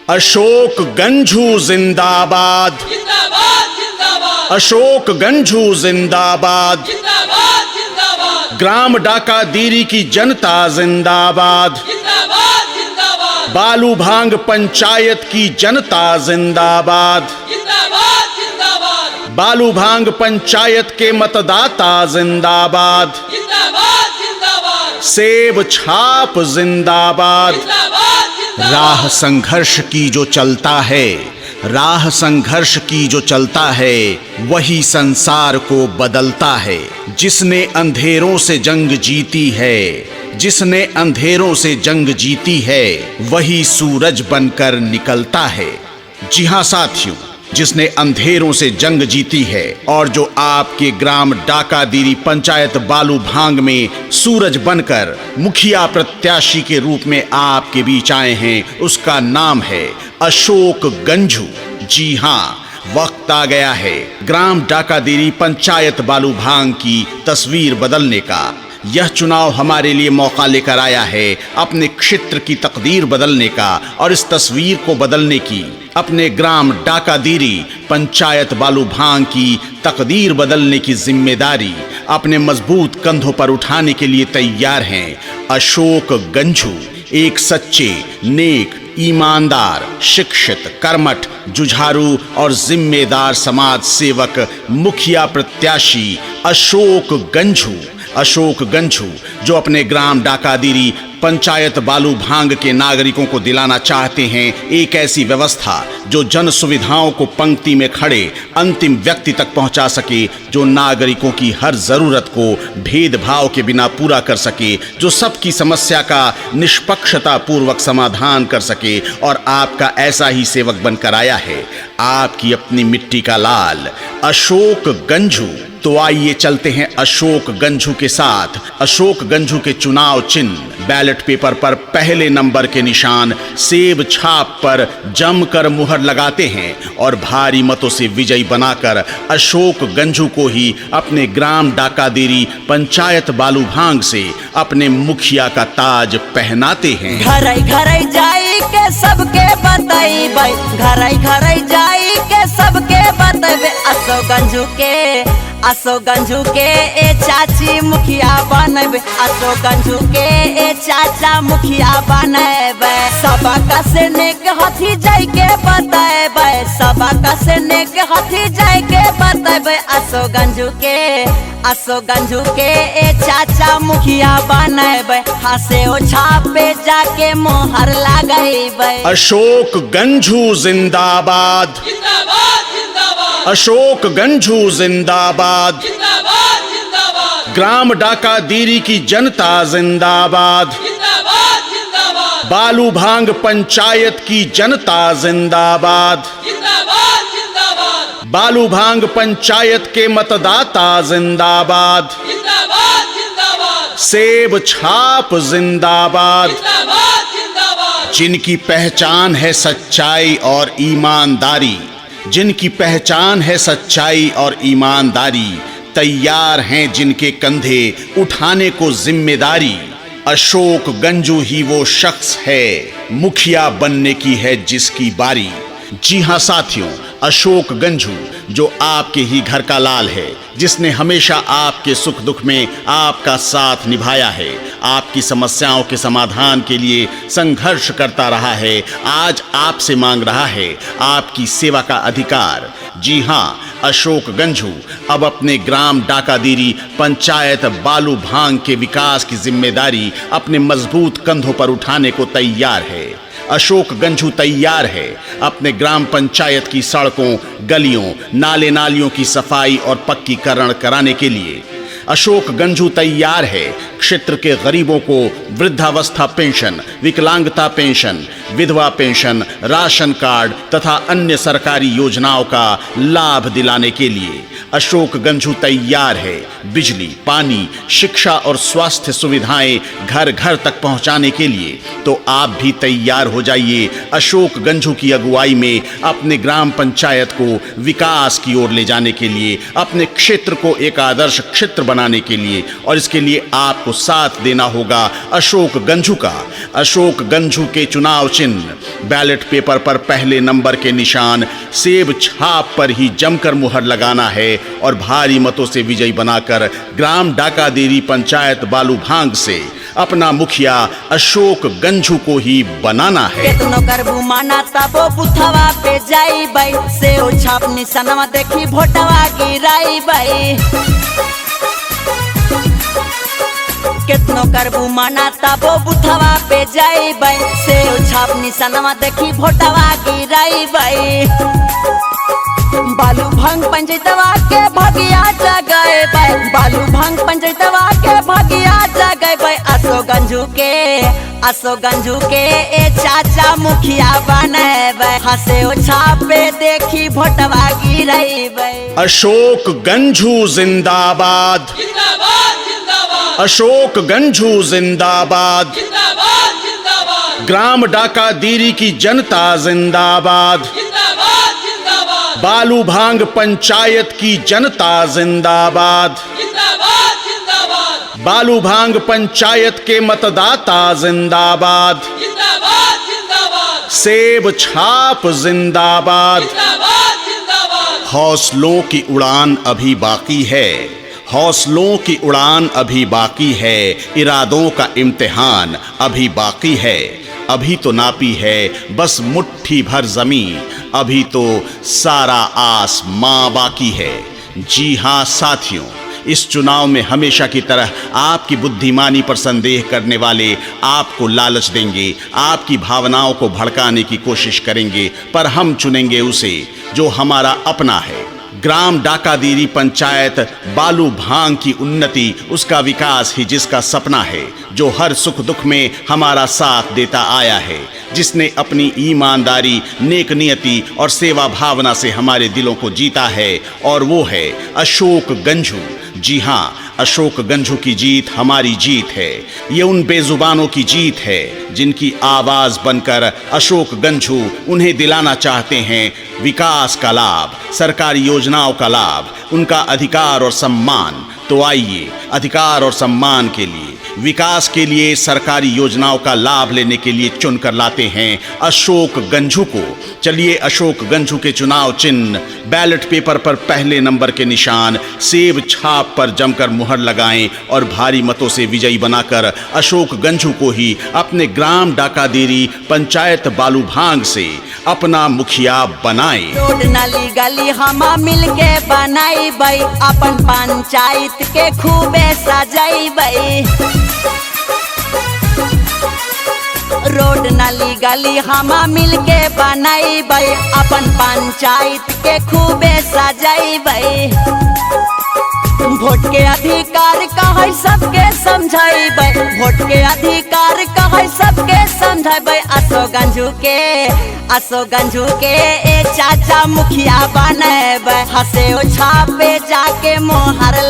अशोक गंझू जिंदाबाद, जिंदाबाद जिंदाबाद, अशोक गंझू जिंदाबाद, जिंदाबाद जिंदाबाद, ग्राम डाकादीरी की जनता जिंदाबाद, जिंदाबाद जिंदाबाद, बालू भांग पंचायत की जनता जिंदाबाद, जिंदाबाद जिंदाबाद, बालू भांग पंचायत के मतदाता जिंदाबाद, जिंदाबाद जिंदाबाद, सेब छाप जिंदाबाद। जिंदाबाद जिंदाबाद, राह संघर्ष की जो चलता है, राह संघर्ष की जो चलता है, वही संसार को बदलता है। जिसने अंधेरों से जंग जीती है, जिसने अंधेरों से जंग जीती है, वही सूरज बनकर निकलता है। जी हां साथियों, जिसने अंधेरों से जंग जीती है और जो आपके ग्राम डाकादीरी पंचायत बालू भांग में सूरज बनकर मुखिया प्रत्याशी के रूप में आपके बीच आए हैं, उसका नाम है अशोक गंझू। जी हां, वक्त आ गया है ग्राम डाकादीरी पंचायत बालू भांग की तस्वीर बदलने का। यह चुनाव हमारे लिए मौका लेकर आया है अपने क्षेत्र की तकदीर बदलने का और इस तस्वीर को बदलने की। अपने ग्राम डाकादीरी पंचायत बालू भांग की तकदीर बदलने की जिम्मेदारी अपने मजबूत कंधों पर उठाने के लिए तैयार हैं अशोक गंझू। एक सच्चे, नेक, ईमानदार, शिक्षित, कर्मठ, जुझारू और जिम्मेदार समाज सेवक मुखिया प्रत्याशी अशोक गंझू। अशोक गंझू जो अपने ग्राम डाकादीरी पंचायत बालू भांग के नागरिकों को दिलाना चाहते हैं एक ऐसी व्यवस्था जो जन सुविधाओं को पंक्ति में खड़े अंतिम व्यक्ति तक पहुंचा सके, जो नागरिकों की हर जरूरत को भेदभाव के बिना पूरा कर सके, जो सबकी समस्या का निष्पक्षता पूर्वक समाधान कर सके। और आपका ऐसा ही सेवक बनकर आया है आपकी अपनी मिट्टी का लाल अशोक गंझू। तो आइए चलते हैं अशोक गंझू के साथ। अशोक गंझू के चुनाव चिन्ह बैलेट पेपर पर पहले नंबर के निशान सेब छाप पर जमकर मुहर लगाते हैं और भारी मतों से विजयी बनाकर अशोक गंझू को ही अपने ग्राम डाकादीरी पंचायत बालू भांग से अपने मुखिया का ताज पहनाते हैं। घर घर जाई के सबके बताई भाई, घर घर जाई के सबके बताबे अशोक गंझू के ए चाची मुखिया बनबे, अशोक गंझू के ए चाचा मुखिया बनबे। सबका से नेक हथी जाय के बताबे, सबका से नेक हथी जाय के बताबे। अशोक गंझू के ए चाचा मुखिया बनबे, हासे ओ छापे जाके मोहर लगाइबे। अशोक गंझू जिंदाबाद, जिंदाबाद जिंदाबाद, अशोक गंझू जिंदाबाद, जिंदाबाद जिंदाबाद, ग्राम डाकादीरी की जनता जिंदाबाद, जिंदाबाद जिंदाबाद, बालू भांग पंचायत की जनता जिंदाबाद, जिंदाबाद जिंदाबाद, बालू भांग पंचायत के मतदाता जिंदाबाद, जिंदाबाद जिंदाबाद, सेब छाप जिंदाबाद। जिंदाबाद जिंदाबाद, जिनकी पहचान है सच्चाई और ईमानदारी, जिनकी पहचान है सच्चाई और ईमानदारी, तैयार हैं जिनके कंधे उठाने को जिम्मेदारी। अशोक गंझू ही वो शख्स है मुखिया बनने की है जिसकी बारी। जी हां साथियों, अशोक गंझू जो आपके ही घर का लाल है, जिसने हमेशा आपके सुख दुख में आपका साथ निभाया है, आपकी समस्याओं के समाधान के लिए संघर्ष करता रहा है, आज आपसे मांग रहा है आपकी सेवा का अधिकार। जी हां, अशोक गंझू अब अपने ग्राम डाकादीरी पंचायत बालू भांग के विकास की जिम्मेदारी अपने मजबूत कंधों पर उठाने को तैयार है। अशोक गंझू तैयार है अपने ग्राम पंचायत की सड़कों, गलियों, नाले नालियों की सफाई और पक्कीकरण कराने के लिए। अशोक गंझू तैयार है क्षेत्र के गरीबों को वृद्धावस्था पेंशन, विकलांगता पेंशन, विधवा पेंशन, राशन कार्ड तथा अन्य सरकारी योजनाओं का लाभ दिलाने के लिए। अशोक गंझू तैयार है बिजली, पानी, शिक्षा और स्वास्थ्य सुविधाएं घर घर तक पहुंचाने के लिए। तो आप भी तैयार हो जाइए अशोक गंझू की अगुवाई में अपने ग्राम पंचायत को विकास की ओर ले जाने के लिए, अपने क्षेत्र को एक आदर्श क्षेत्र बनाने के लिए, और इसके लिए आपको साथ देना होगा अशोक गंझू का। अशोक गंझू के चुनाव चिन्ह बैलेट पेपर पर पहले नंबर के निशान सेब छाप पर ही जमकर मुहर लगाना है और भारी मतों से विजयी बनाकर ग्राम डाकादेरी पंचायत बालूभांग से अपना मुखिया अशोक गंझू को ही बनाना है। केतनो करबू माना तबो बुथवा पे जाई बाई, से ओ छाप निशानवा देखी भोटवा गिराई बाई। केतनो करबू माना तबो बुथवा पे जाई बाई, से ओ छाप निशानवा देखी भोटवा गिराई बाई। बालूभांग पंचायतवा के भगिया जगए बाई, बालूभांग पंचायतवा के भगिया जगए बाई। अशोक गंझू के ए चाचा मुखिया बने बाई, हंसे ओ छापे देखी भोटवा गिराई बाई। अशोक गंझू जिंदाबाद, जिंदाबाद जिंदाबाद, अशोक गंझू जिंदाबाद, जिंदाबाद जिंदाबाद, ग्राम डाकादेरी की जनता जिंदाबाद, जिंदाबाद जिंदाबाद, बालूभांग पंचायत की जनता जिंदाबाद, जिंदाबाद जिंदाबाद, बालूभांग पंचायत के मतदाता जिंदाबाद, जिंदाबाद जिंदाबाद, सेब छाप जिंदाबाद। जिंदाबाद जिंदाबाद, हौसलों की उड़ान अभी बाकी है, हौसलों की उड़ान अभी बाकी है, इरादों का इम्तिहान अभी बाकी है। अभी तो नापी है बस मुट्ठी भर जमीन, अभी तो सारा आसमां बाकी है। जी हाँ साथियों, इस चुनाव में हमेशा की तरह आपकी बुद्धिमानी पर संदेह करने वाले आपको लालच देंगे, आपकी भावनाओं को भड़काने की कोशिश करेंगे, पर हम चुनेंगे उसे जो हमारा अपना है। ग्राम डाकादेरी पंचायत बालूभांग की उन्नति, उसका विकास ही जिसका सपना है, जो हर सुख दुख में हमारा साथ देता आया है, जिसने अपनी ईमानदारी, नेक नियति और सेवा भावना से हमारे दिलों को जीता है, और वो है अशोक गंझू। जी हाँ, अशोक गंझू की जीत हमारी जीत है। ये उन बेजुबानों की जीत है जिनकी आवाज बनकर अशोक गंझू उन्हें दिलाना चाहते हैं विकास का लाभ, सरकारी योजनाओं का लाभ, उनका अधिकार और सम्मान। तो आइए अधिकार और सम्मान के लिए, विकास के लिए, सरकारी योजनाओं का लाभ लेने के लिए चुनकर लाते हैं अशोक गंझू को। चलिए अशोक गंझू के चुनाव चिन्ह बैलेट पेपर पर पहले नंबर के निशान सेब छाप पर जमकर मुहर लगाएं और भारी मतों से विजयी बनाकर अशोक गंझू को ही अपने ग्राम डाकादेरी पंचायत बालूभांग से अपना मुखिया बनाएं। रोड नाली गली हमा मिलके बनाई बाई, अपन पंचायत के खूबे सजाई बाई। रोड नाली गली हमा मिलके बनाई बाई, अपन पंचायत के खूबे सजाई बाई। वोट के अधिकार कहे सबके समझाई बाई, वोट के अधिकार कहे सबके समझाई बाई। अशोक गंझू के ए चाचा मुखिया बने बाई, हंसे ओ छापे जाके मोहर